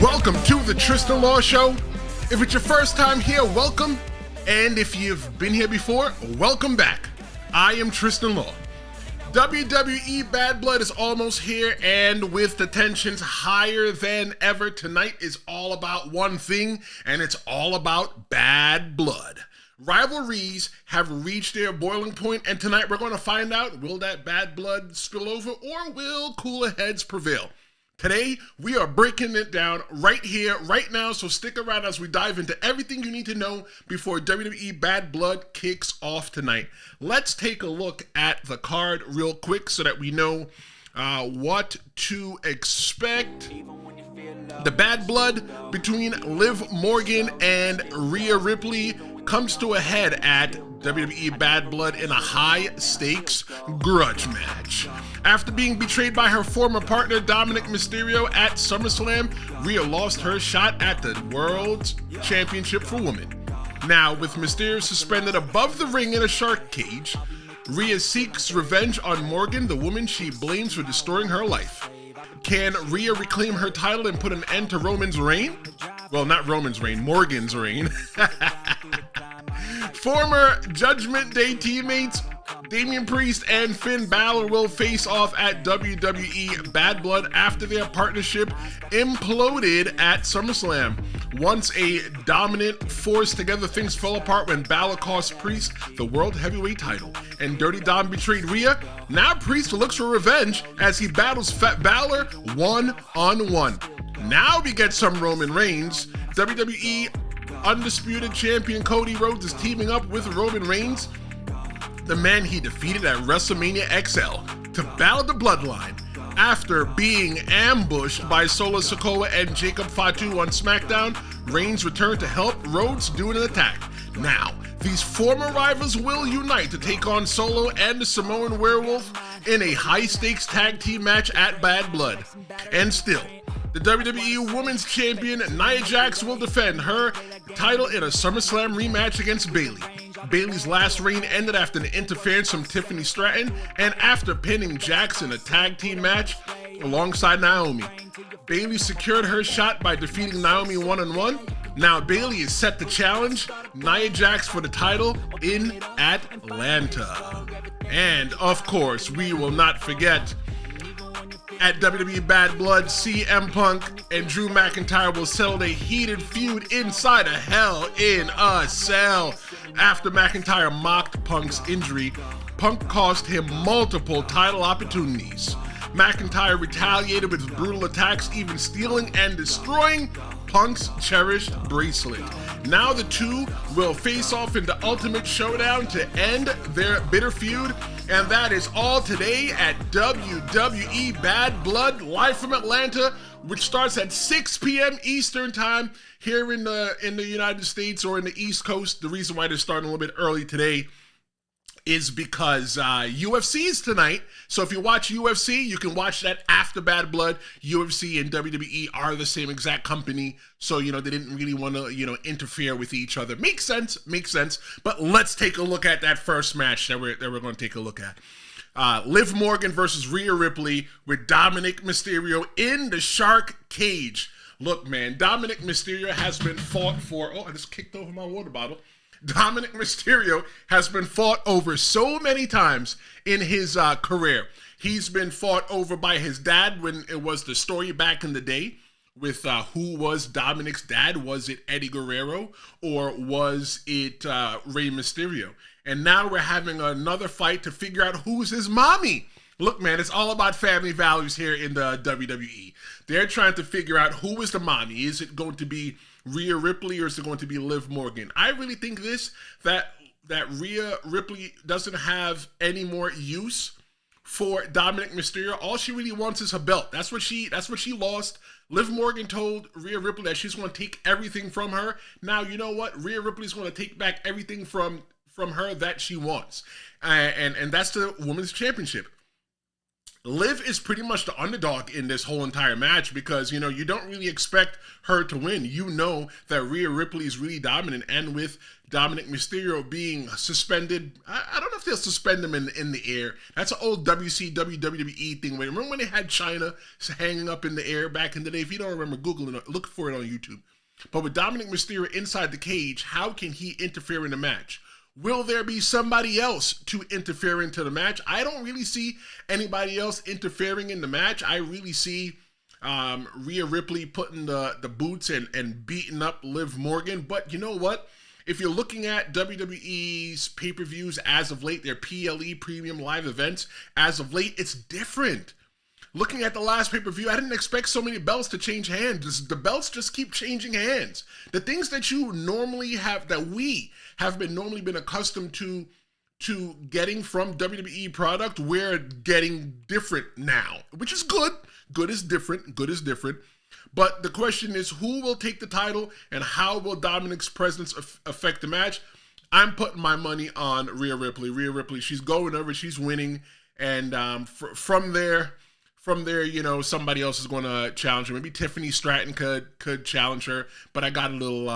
Welcome to the Tristan Law Show. If it's your first time here, welcome. And if you've been here before, welcome back. I am Tristan Law. WWE Bad Blood is almost here, and with the tensions higher than ever, tonight is all about one thing, and it's all about bad blood. Rivalries have reached their boiling point, and tonight we're going to find out, will that bad blood spill over, or will cooler heads prevail? Today, we are breaking it down right here, right now, so stick around as we dive into everything you need to know before WWE Bad Blood kicks off tonight. Let's take a look at the card real quick so that we know what to expect. The Bad Blood between Liv Morgan and Rhea Ripley comes to a head at WWE Bad Blood in a high-stakes grudge match. After being betrayed by her former partner Dominick Mysterio at SummerSlam, Rhea lost her shot at the World Championship for Women. Now, with Mysterio suspended above the ring in a shark cage, Rhea seeks revenge on Morgan, the woman she blames for destroying her life. Can Rhea reclaim her title and put an end to Roman's reign? Well, not Roman's reign, Morgan's reign. Former Judgment Day teammates Damian Priest and Finn Bálor will face off at WWE Bad Blood after their partnership imploded at SummerSlam. Once a dominant force together, things fell apart when Bálor cost Priest the World Heavyweight title, and Dirty Dom betrayed Rhea. Now Priest looks for revenge as he battles Fat Bálor one-on-one. Now we get some Roman Reigns. WWE Undisputed Champion Cody Rhodes is teaming up with Roman Reigns, the man he defeated at WrestleMania XL, to battle the Bloodline. After being ambushed by Solo Sikoa and Jacob Fatu on SmackDown, Reigns returned to help Rhodes do an attack. Now, these former rivals will unite to take on Solo and the Samoan Werewolf in a high-stakes tag team match at Bad Blood. And still, the WWE Women's Champion Nia Jax will defend her title in a SummerSlam rematch against Bayley. Bayley's last reign ended after an interference from Tiffany Stratton and after pinning Jax in a tag team match alongside Naomi. Bayley secured her shot by defeating Naomi one-on-one. Now Bayley is set to challenge Nia Jax for the title in Atlanta. And of course, we will not forget, at WWE Bad Blood, CM Punk and Drew McIntyre will settle a heated feud inside a Hell in a Cell. After McIntyre mocked Punk's injury, Punk cost him multiple title opportunities. McIntyre retaliated with brutal attacks, even stealing and destroying Punk's cherished bracelet. Now the two will face off in the Ultimate Showdown to end their bitter feud. And that is all today at WWE Bad Blood, live from Atlanta, which starts at 6 p.m. Eastern Time here in the United States or in the East Coast. The reason why they're starting a little bit early today is because UFC is tonight. So if you watch UFC, you can watch that after Bad Blood. UFC and WWE are the same exact company. So, they didn't really want to, interfere with each other. Makes sense. But let's take a look at that first match that we're going to take a look at. Liv Morgan versus Rhea Ripley with Dominick Mysterio in the shark cage. Look, man, Dominick Mysterio has been fought for... Oh, I just kicked over my water bottle. Dominick Mysterio has been fought over so many times in his career. He's been fought over by his dad when it was the story back in the day with who was Dominick's dad. Was it Eddie Guerrero or was it Rey Mysterio? And now we're having another fight to figure out who's his mommy. Look, man, it's all about family values here in the WWE. They're trying to figure out who is the mommy. Is it going to be Rhea Ripley or is it going to be Liv Morgan? I really think that Rhea Ripley doesn't have any more use for Dominick Mysterio. All she really wants is her belt. That's what she lost. Liv Morgan told Rhea Ripley that she's going to take everything from her. Now, you know what? Rhea Ripley's going to take back everything from her that she wants. And that's the Women's Championship. Liv is pretty much the underdog in this whole entire match because, you know, you don't really expect her to win. You know that Rhea Ripley is really dominant, and with Dominick Mysterio being suspended, I don't know if they'll suspend him in the air. That's an old WCW, WWE thing. Remember when they had China hanging up in the air back in the day? If you don't remember, Google it, look for it on YouTube. But with Dominick Mysterio inside the cage, how can he interfere in the match? Will there be somebody else to interfere into the match? I don't really see anybody else interfering in the match. I really see Rhea Ripley putting the boots and beating up Liv Morgan. But you know what? If you're looking at WWE's pay-per-views as of late, their PLE, Premium Live Events, as of late, it's different. Looking at the last pay-per-view, I didn't expect so many belts to change hands. The belts just keep changing hands. The things that you normally have, that we have normally been accustomed to getting from WWE product, we're getting different now, which is good. Good is different. Good is different. But the question is, who will take the title and how will Dominick's presence affect the match? I'm putting my money on Rhea Ripley. Rhea Ripley, she's going over, she's winning, and from there, you know, somebody else is going to challenge her. Maybe Tiffany Stratton could challenge her, but I got a little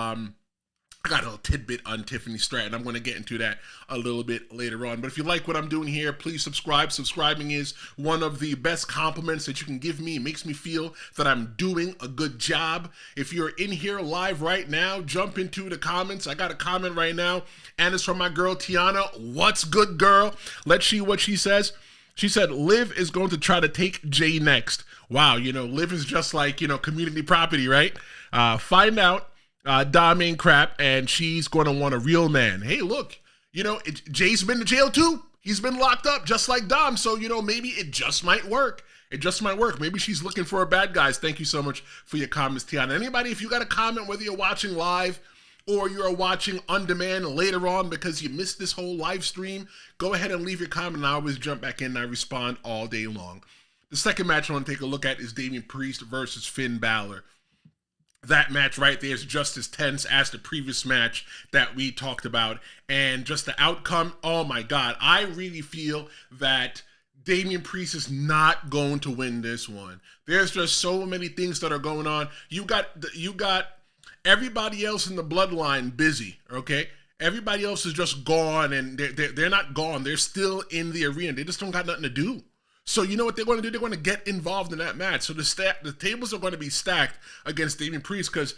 tidbit on Tiffany Stratton. I'm going to get into that a little bit later on. But if you like what I'm doing here, please subscribe. Subscribing is one of the best compliments that you can give me. It makes me feel that I'm doing a good job. If you're in here live right now, jump into the comments. I got a comment right now, and it's from my girl Tiana. What's good, girl? Let's see what she says. She said, Liv is going to try to take Jay next. Wow, you know, Liv is just like, you know, community property, right? Find out Damian crap, and she's going to want a real man. Hey, look, you know, Jay's been to jail too. He's been locked up just like Dom. So, you know, maybe it just might work. It just might work. Maybe she's looking for a bad guy. Thank you so much for your comments, Tiana. Anybody, if you got a comment, whether you're watching live or you're watching on demand later on because you missed this whole live stream, go ahead and leave your comment, and I always jump back in and I respond all day long. The second match I want to take a look at is Damian Priest versus Finn Bálor. That match right there is just as tense as the previous match that we talked about. And just the outcome, oh my God, I really feel that Damian Priest is not going to win this one. There's just so many things that are going on. You got everybody else in the bloodline busy, okay? Everybody else is just gone, and they're not gone. They're still in the arena. They just don't got nothing to do. So you know what they're going to do? They're going to get involved in that match. So the tables are going to be stacked against Damian Priest because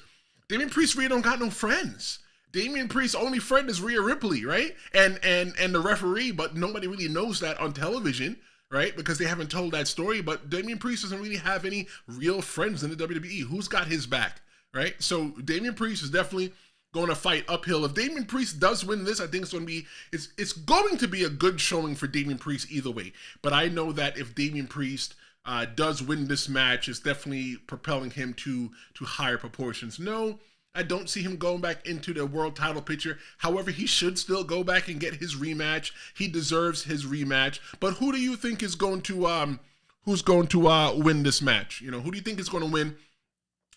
Damian Priest really don't got no friends. Damian Priest's only friend is Rhea Ripley, right? And the referee, but nobody really knows that on television, right? Because they haven't told that story. But Damian Priest doesn't really have any real friends in the WWE. Who's got his back, right? So Damian Priest is definitely going to fight uphill. If Damian Priest does win this, I think it's going to be a good showing for Damian Priest either way. But I know that if Damian Priest does win this match, it's definitely propelling him to higher proportions. No, I don't see him going back into the world title picture. However, he should still go back and get his rematch. He deserves his rematch. But who do you think is going to win this match? You know, who do you think is going to win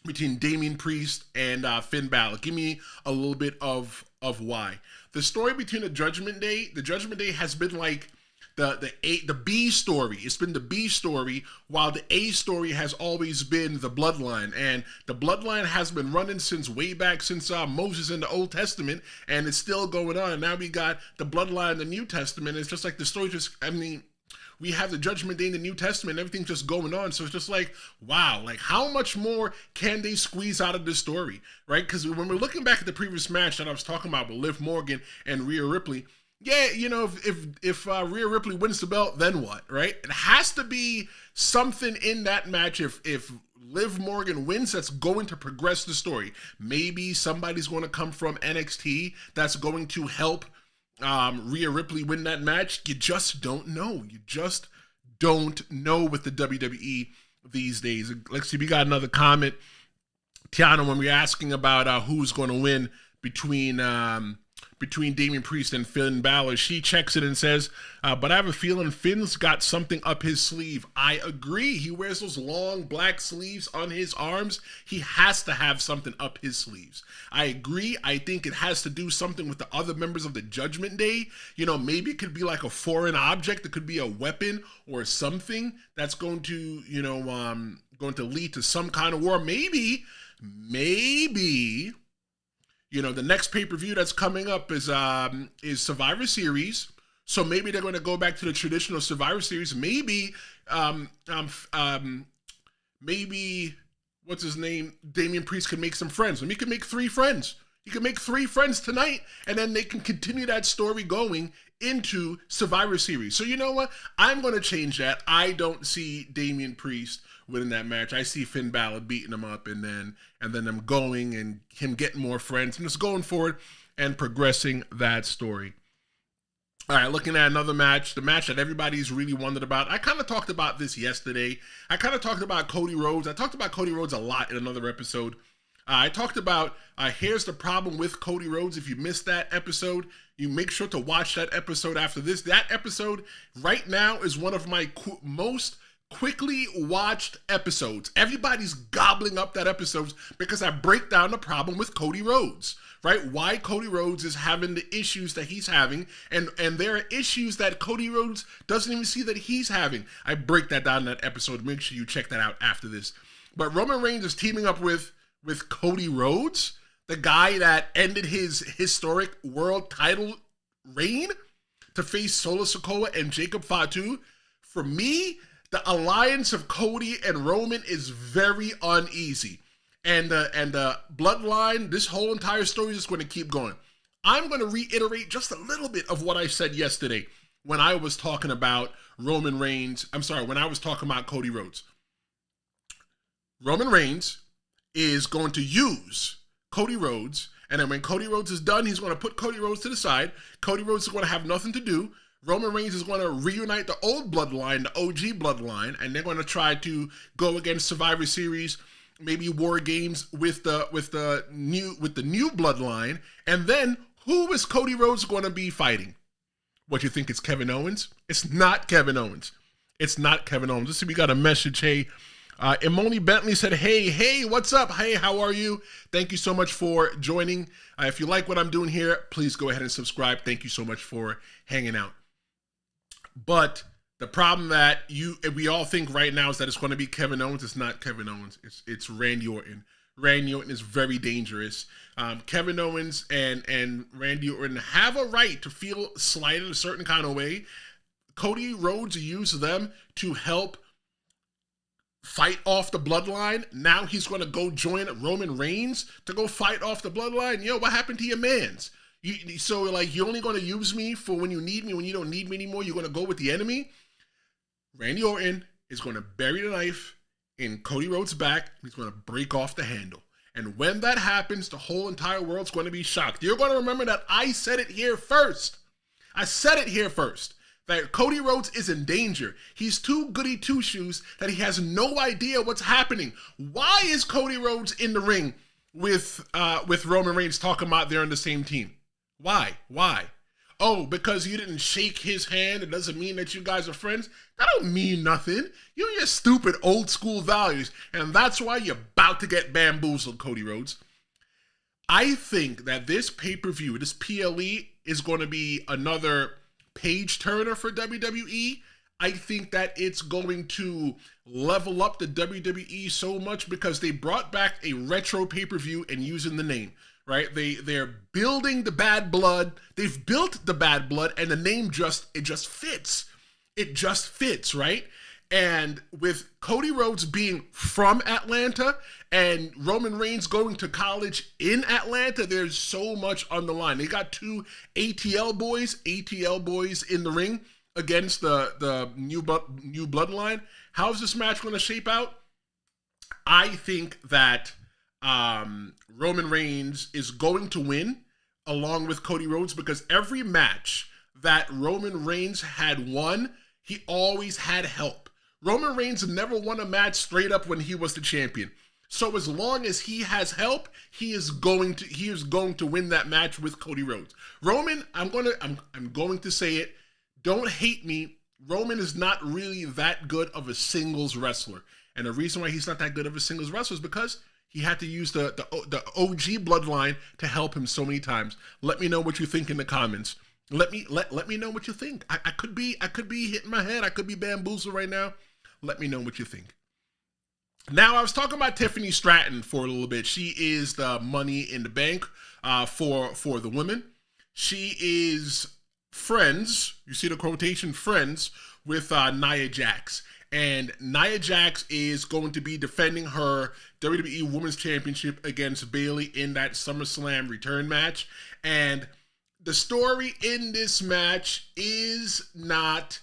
between Damian Priest and Finn Bálor? Give me a little bit of why. The story between the Judgment Day has been like the B story. It's been the B story, while the A story has always been the bloodline. And the bloodline has been running since way back since Moses in the Old Testament, and it's still going on. And now we got the bloodline in the New Testament. It's just like the story we have the Judgment Day in the New Testament, and everything's just going on. So it's just like, wow, like how much more can they squeeze out of this story, right? Because when we're looking back at the previous match that I was talking about with Liv Morgan and Rhea Ripley, yeah, you know, if Rhea Ripley wins the belt, then what, right? It has to be something in that match. If Liv Morgan wins, that's going to progress the story. Maybe somebody's going to come from NXT that's going to help Rhea Ripley win that match. You just don't know. You just don't know with the WWE these days. Let's see, we got another comment. Tiana, when we're asking about who's going to win between between Damian Priest and Finn Bálor. She checks it and says, but I have a feeling Finn's got something up his sleeve. I agree. He wears those long black sleeves on his arms. He has to have something up his sleeves. I agree. I think it has to do something with the other members of the Judgment Day. You know, maybe it could be like a foreign object. It could be a weapon or something that's going to, you know, going to lead to some kind of war. Maybe, you know, the next pay-per-view that's coming up is Survivor Series. So maybe they're going to go back to the traditional Survivor Series. Maybe, maybe, what's his name? Damian Priest can make some friends. Maybe he can make 3 friends. He can make 3 friends tonight, and then they can continue that story going into Survivor Series. So you know what? I'm going to change that. I don't see Damian Priest winning that match. I see Finn Bálor beating him up, and then them going and him getting more friends and just going forward and progressing that story. All right, looking at another match, the match that everybody's really wondered about. I kind of talked about this yesterday. I kind of talked about Cody Rhodes. I talked about Cody Rhodes a lot in another episode. I talked about, here's the problem with Cody Rhodes. If you missed that episode, you make sure to watch that episode after this. That episode right now is one of my most quickly watched episodes. Everybody's gobbling up that episode because I break down the problem with Cody Rhodes, right? Why Cody Rhodes is having the issues that he's having, and there are issues that Cody Rhodes doesn't even see that he's having. I break that down in that episode. Make sure you check that out after this. But Roman Reigns is teaming up with Cody Rhodes, the guy that ended his historic world title reign, to face Solo Sikoa and Jacob Fatu. For me, the alliance of Cody and Roman is very uneasy. And the bloodline, this whole entire story is just going to keep going. I'm going to reiterate just a little bit of what I said yesterday when I was talking about Roman Reigns. I'm sorry, when I was talking about Cody Rhodes. Roman Reigns is going to use Cody Rhodes, and then when Cody Rhodes is done, he's going to put Cody Rhodes to the side. Cody Rhodes is going to have nothing to do. Roman Reigns is going to reunite the old bloodline, the OG bloodline, and they're going to try to go against Survivor Series, maybe War Games with the new bloodline. And then who is Cody Rhodes going to be fighting? What, you think it's Kevin Owens? It's not Kevin Owens. It's not Kevin Owens. Let's see, we got a message. Hey, Imoni Bentley said, hey, what's up? Hey, how are you? Thank you so much for joining. If you like what I'm doing here, please go ahead and subscribe. Thank you so much for hanging out. But the problem that we all think right now is that it's going to be Kevin Owens. It's not Kevin Owens. It's Randy Orton. Randy Orton is very dangerous. Kevin Owens and Randy Orton have a right to feel slighted a certain kind of way. Cody Rhodes used them to help fight off the bloodline. Now he's going to go join Roman Reigns to go fight off the bloodline. Yo, what happened to your mans? So, like, you're only going to use me for when you need me. When you don't need me anymore, you're going to go with the enemy? Randy Orton is going to bury the knife in Cody Rhodes' back. He's going to break off the handle. And when that happens, the whole entire world's going to be shocked. You're going to remember that I said it here first. I said it here first. That Cody Rhodes is in danger. He's too goody two-shoes that he has no idea what's happening. Why is Cody Rhodes in the ring with Roman Reigns talking about they're on the same team? Why? Oh, because you didn't shake his hand, it doesn't mean that you guys are friends? That don't mean nothing. You're your stupid old school values, and that's why you're about to get bamboozled, Cody Rhodes. I think that this pay-per-view, this PLE, is going to be another page turner for WWE. I think that it's going to level up the WWE so much because they brought back a retro pay-per-view and using the name. Right, they're building the Bad Blood. They've built the Bad Blood, and the name just fits. It just fits, right? And with Cody Rhodes being from Atlanta and Roman Reigns going to college in Atlanta, there's so much on the line. They got 2 ATL boys in the ring against the new bloodline. How's this match going to shape out? I think that Roman Reigns is going to win along with Cody Rhodes because every match that Roman Reigns had won, he always had help. Roman Reigns never won a match straight up when he was the champion. So as long as he has help, he is going to win that match with Cody Rhodes. Roman, I'm going to say it. Don't hate me. Roman is not really that good of a singles wrestler. And the reason why he's not that good of a singles wrestler is because he had to use the OG bloodline to help him so many times. Let me know what you think in the comments. Let me know what you think. I could be hitting my head. I could be bamboozled right now. Let me know what you think. Now, I was talking about Tiffany Stratton for a little bit. She is the Money in the Bank for the women. She is friends, you see the quotation, friends, with Nia Jax. And Nia Jax is going to be defending her WWE Women's Championship against Bayley in that SummerSlam return match. And the story in this match is not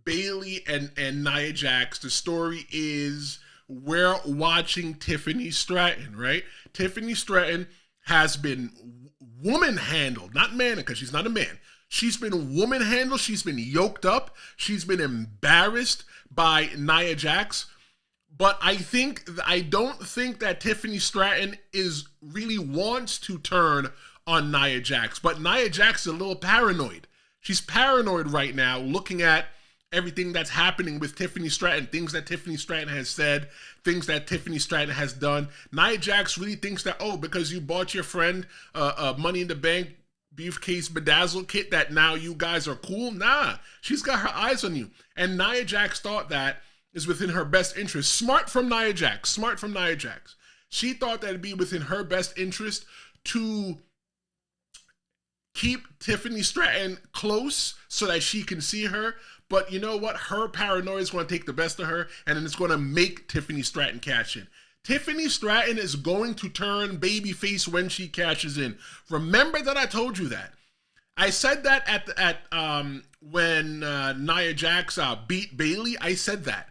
Bayley and Nia Jax. The story is we're watching Tiffany Stratton, right? Tiffany Stratton has been woman handled, not man, because she's not a man. She's been woman handled. She's been yoked up. She's been embarrassed by Nia Jax. But I don't think that Tiffany Stratton really wants to turn on Nia Jax. But Nia Jax is a little paranoid. She's paranoid right now, looking at everything that's happening with Tiffany Stratton, things that Tiffany Stratton has said, things that Tiffany Stratton has done. Nia Jax really thinks that, because you bought your friend a Money in the Bank briefcase bedazzled kit, that now you guys are cool. Nah, she's got her eyes on you. And Nia Jax thought that is within her best interest. Smart from Nia Jax. She thought that it'd be within her best interest to keep Tiffany Stratton close so that she can see her. But you know what? Her paranoia is going to take the best of her, and then it's going to make Tiffany Stratton cash in. Tiffany Stratton is going to turn babyface when she cashes in. Remember that I told you that. I said that when Nia Jax beat Bayley. I said that.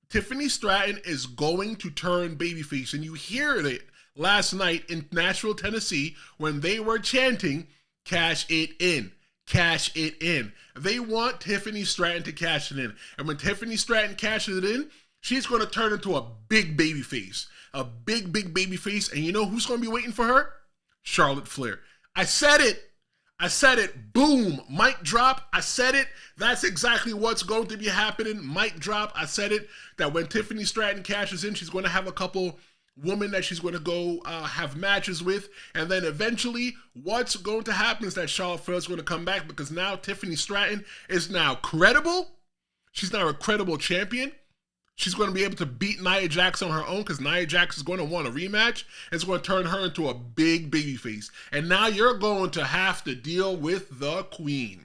Tiffany Stratton is going to turn babyface, and you hear it last night in Nashville, Tennessee, when they were chanting, "Cash it in. Cash it in." They want Tiffany Stratton to cash it in. And when Tiffany Stratton cashes it in, she's going to turn into a big baby face. A big baby face. And you know who's going to be waiting for her? Charlotte Flair. I said it. Boom. Mic drop. I said it. That's exactly what's going to be happening. Mic drop. I said it. That when Tiffany Stratton cashes in, she's going to have a couple women that she's going to go have matches with, and then eventually what's going to happen is that Charlotte Flair is going to come back, because now Tiffany Stratton is now credible. She's now a credible champion. She's going to be able to beat Nia Jax on her own, because Nia Jax is going to want a rematch. It's going to turn her into a big babyface. And now you're going to have to deal with the queen.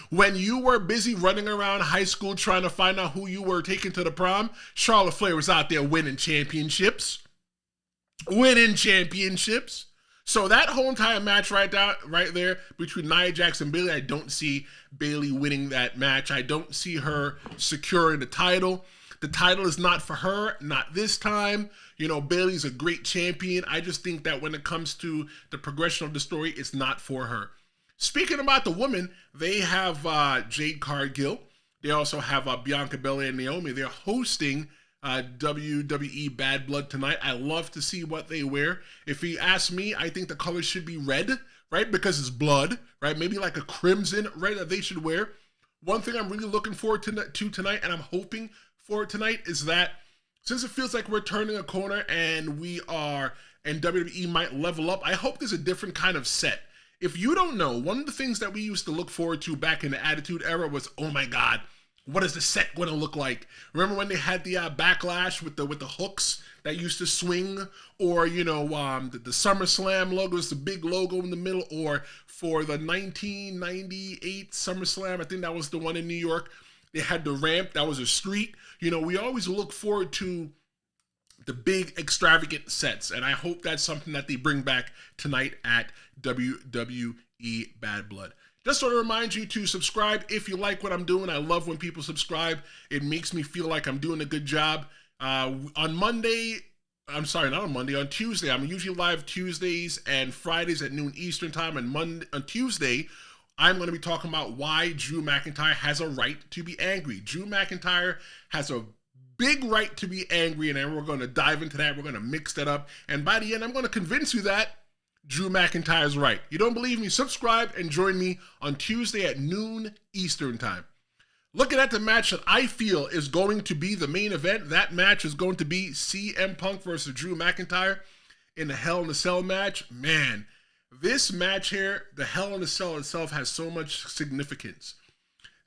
When you were busy running around high school trying to find out who you were taking to the prom, Charlotte Flair was out there winning championships. So that whole entire match right there between Nia Jax and Bayley, I don't see Bayley winning that match. I don't see her securing the title. The title is not for her, not this time. You know, Bayley's a great champion. I just think that when it comes to the progression of the story, it's not for her. Speaking about the women, they have Jade Cargill. They also have Bianca Belair and Naomi. They're hosting WWE Bad Blood tonight. I love to see what they wear. If you ask me, I think the color should be red, right? Because it's blood, right? Maybe like a crimson red that they should wear. One thing I'm really looking forward to tonight, and I'm hoping for tonight, is that since it feels like we're turning a corner and WWE might level up, I hope there's a different kind of set. If you don't know, one of the things that we used to look forward to back in the Attitude Era was, oh my God, what is the set going to look like? Remember when they had the backlash with the hooks that used to swing, or the SummerSlam logo was the big logo in the middle, or for the 1998 SummerSlam, I think that was the one in New York, they had the ramp that was a street. We always look forward to the big extravagant sets, and I hope that's something that they bring back tonight at WWE Bad Blood. Just want to remind you to subscribe if you like what I'm doing. I love when people subscribe. It makes me feel like I'm doing a good job. On Tuesday, I'm usually live Tuesdays and Fridays at noon Eastern time. And on Tuesday, I'm going to be talking about why Drew McIntyre has a right to be angry. Drew McIntyre has a big right to be angry, and then we're going to dive into that. We're going to mix that up, and by the end, I'm going to convince you that Drew McIntyre's right. You don't believe me? Subscribe and join me on Tuesday at noon Eastern time. Looking at the match that I feel is going to be the main event, that match is going to be CM Punk versus Drew McIntyre in the Hell in a Cell match. Man, this match here, the Hell in a Cell itself has so much significance.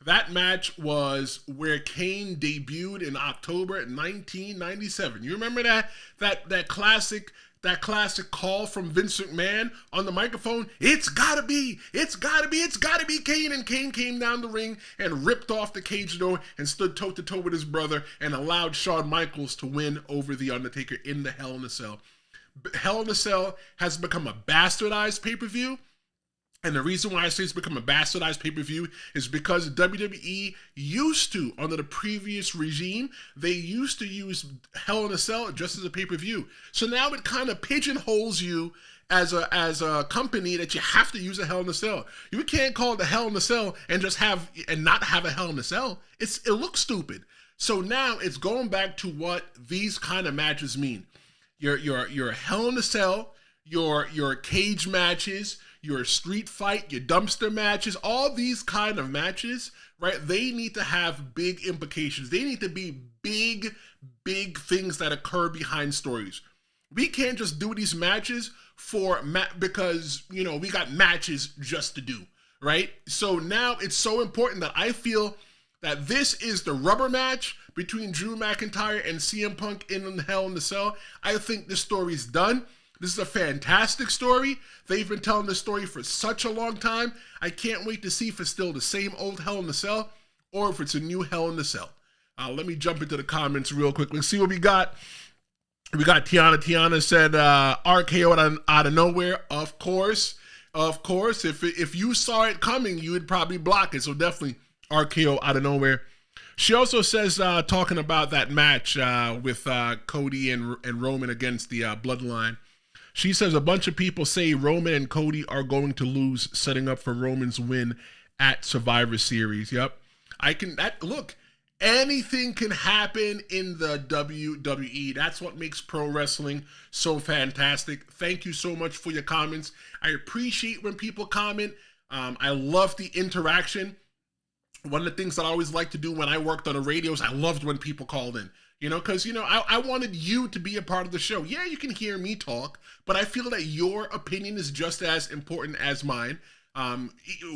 That match was where Kane debuted in October 1997. You remember that classic call from Vince McMahon on the microphone? It's gotta be Kane. And Kane came down the ring and ripped off the cage door and stood toe to toe with his brother and allowed Shawn Michaels to win over The Undertaker in the Hell in a Cell. Hell in a Cell has become a bastardized pay-per-view. And the reason why I say it's become a bastardized pay-per-view is because WWE used to, under the previous regime, they used to use Hell in a Cell just as a pay-per-view. So now it kind of pigeonholes you as a company that you have to use a Hell in a Cell. You can't call it the Hell in a Cell and not have a Hell in a Cell. It looks stupid. So now it's going back to what these kind of matches mean. Your Hell in a Cell, your cage matches, your street fight, your dumpster matches, all these kind of matches, right? They need to have big implications. They need to be big things that occur behind stories. We can't just do these matches because, we got matches just to do, right? So now it's so important that I feel that this is the rubber match between Drew McIntyre and CM Punk in Hell in a Cell. I think this story's done. This is a fantastic story. They've been telling this story for such a long time. I can't wait to see if it's still the same old Hell in a Cell or if it's a new Hell in a Cell. Let me jump into the comments real quick. Let's see what we got. We got Tiana. Tiana said RKO out of nowhere. Of course. If you saw it coming, you would probably block it. So definitely RKO out of nowhere. She also says, talking about that match with Cody and Roman against the Bloodline. She says a bunch of people say Roman and Cody are going to lose, setting up for Roman's win at Survivor Series. Yep. Look, anything can happen in the WWE. That's what makes pro wrestling so fantastic. Thank you so much for your comments. I appreciate when people comment. I love the interaction. One of the things that I always liked to do when I worked on the radios, I loved when people called in. Because, I wanted you to be a part of the show. Yeah, you can hear me talk, but I feel that your opinion is just as important as mine.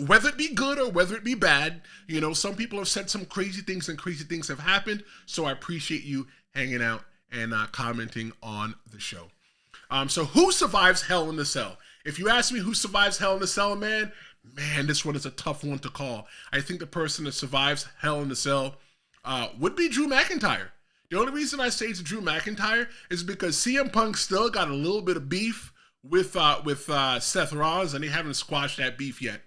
Whether it be good or whether it be bad, some people have said some crazy things and crazy things have happened. So I appreciate you hanging out and commenting on the show. So who survives Hell in a Cell? If you ask me who survives Hell in a Cell, man, this one is a tough one to call. I think the person that survives Hell in a Cell would be Drew McIntyre. The only reason I say it's Drew McIntyre is because CM Punk still got a little bit of beef with Seth Rollins, and they haven't squashed that beef yet.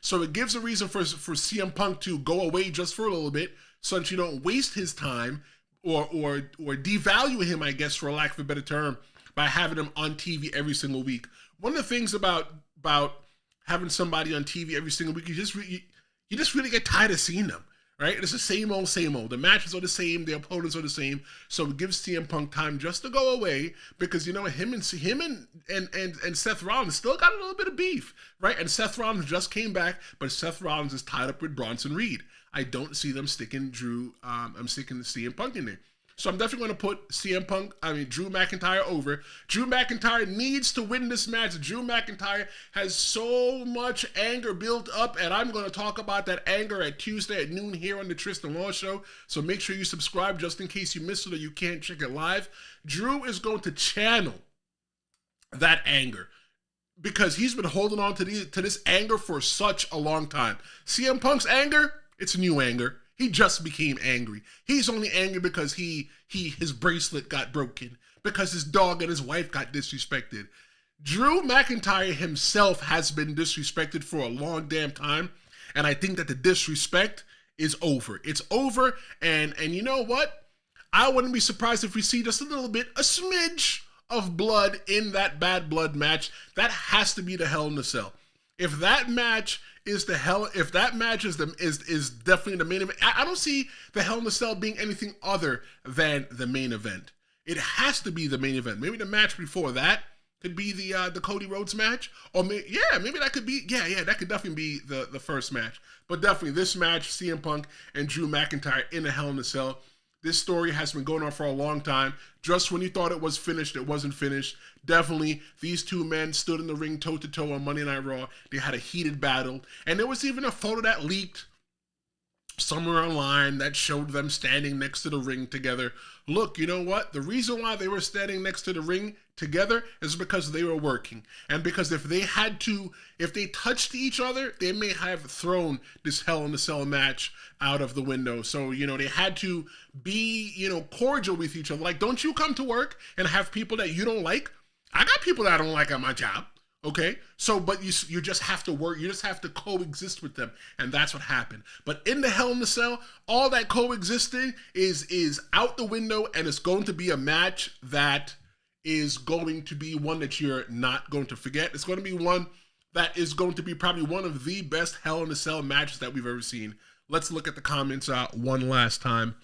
So it gives a reason for CM Punk to go away just for a little bit, so that you don't waste his time or devalue him, I guess, for lack of a better term, by having him on TV every single week. One of the things about having somebody on TV every single week, you just really get tired of seeing them. Right? It's the same old. The matches are the same. The opponents are the same. So it gives CM Punk time just to go away because, him and Seth Rollins still got a little bit of beef, right? And Seth Rollins just came back, but Seth Rollins is tied up with Bronson Reed. I don't see them sticking I'm sticking CM Punk in there. So I'm definitely going to put Drew McIntyre over. Drew McIntyre needs to win this match. Drew McIntyre has so much anger built up, and I'm going to talk about that anger at Tuesday at noon here on the Tristan Law Show. So make sure you subscribe just in case you missed it or you can't check it live. Drew is going to channel that anger because he's been holding on to this anger for such a long time. CM Punk's anger, it's new anger. He just became angry. He's only angry because his bracelet got broken, because his dog and his wife got disrespected. Drew McIntyre himself has been disrespected for a long damn time, and I think that the disrespect is over. It's over, and you know what? I wouldn't be surprised if we see just a smidge of blood in that Bad Blood match. That has to be the Hell in a Cell. If that match is if that match is definitely the main event. I don't see the Hell in a Cell being anything other than the main event. It has to be the main event. Maybe the match before that could be the Cody Rhodes match, or maybe that could be that could definitely be the first match. But definitely this match, CM Punk and Drew McIntyre in the Hell in a Cell. This story has been going on for a long time. Just when you thought it was finished, it wasn't finished. Definitely, these two men stood in the ring toe-to-toe on Monday Night Raw. They had a heated battle. And there was even a photo that leaked somewhere online that showed them standing next to the ring together. Look, you know what? The reason why they were standing next to the ring together is because they were working. And because if they touched each other, they may have thrown this Hell in a Cell match out of the window. So, they had to be, cordial with each other. Like, don't you come to work and have people that you don't like? I got people that I don't like at my job. Okay, so but you just have to work. You just have to coexist with them, and that's what happened. But in the Hell in a Cell, all that coexisting is out the window, and it's going to be a match that is going to be one that you're not going to forget. It's going to be one that is going to be probably one of the best Hell in a Cell matches that we've ever seen. Let's look at the comments one last time.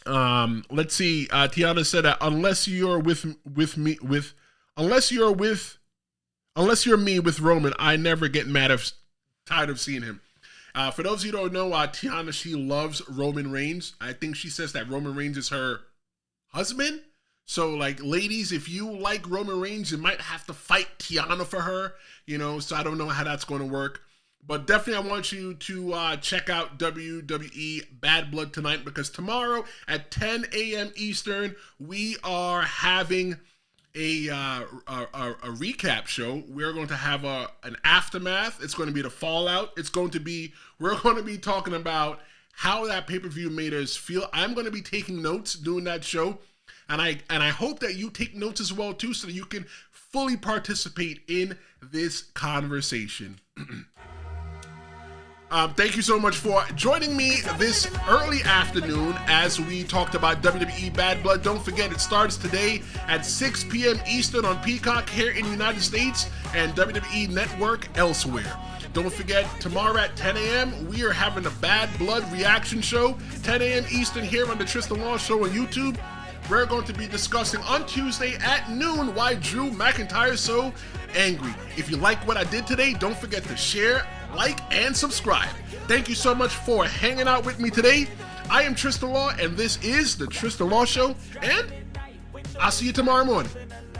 Let's see. Tiana said that unless you're me with Roman, I never get tired of seeing him. For those of you who don't know, Tiana, she loves Roman Reigns. I think she says that Roman Reigns is her husband. So, like, ladies, if you like Roman Reigns, you might have to fight Tiana for her, so I don't know how that's going to work. But definitely I want you to check out WWE Bad Blood tonight, because tomorrow at 10 a.m. Eastern, we are having a recap show. We're going to have an aftermath. It's going to be the fallout. We're going to be talking about how that pay-per-view made us feel. I'm going to be taking notes during that show, and I hope that you take notes as well too, so that you can fully participate in this conversation. Thank you so much for joining me this early afternoon as we talked about WWE Bad Blood. Don't forget, it starts today at 6 p.m. Eastern on Peacock here in the United States and WWE Network elsewhere. Don't forget, tomorrow at 10 a.m., we are having a Bad Blood reaction show, 10 a.m. Eastern here on the Tristan Law Show on YouTube. We're going to be discussing on Tuesday at noon why Drew McIntyre is so angry. If you like what I did today, don't forget to share, like, and subscribe. Thank you so much for hanging out with me today. I am Tristan Law, and this is the Tristan Law Show, and I'll see you tomorrow morning.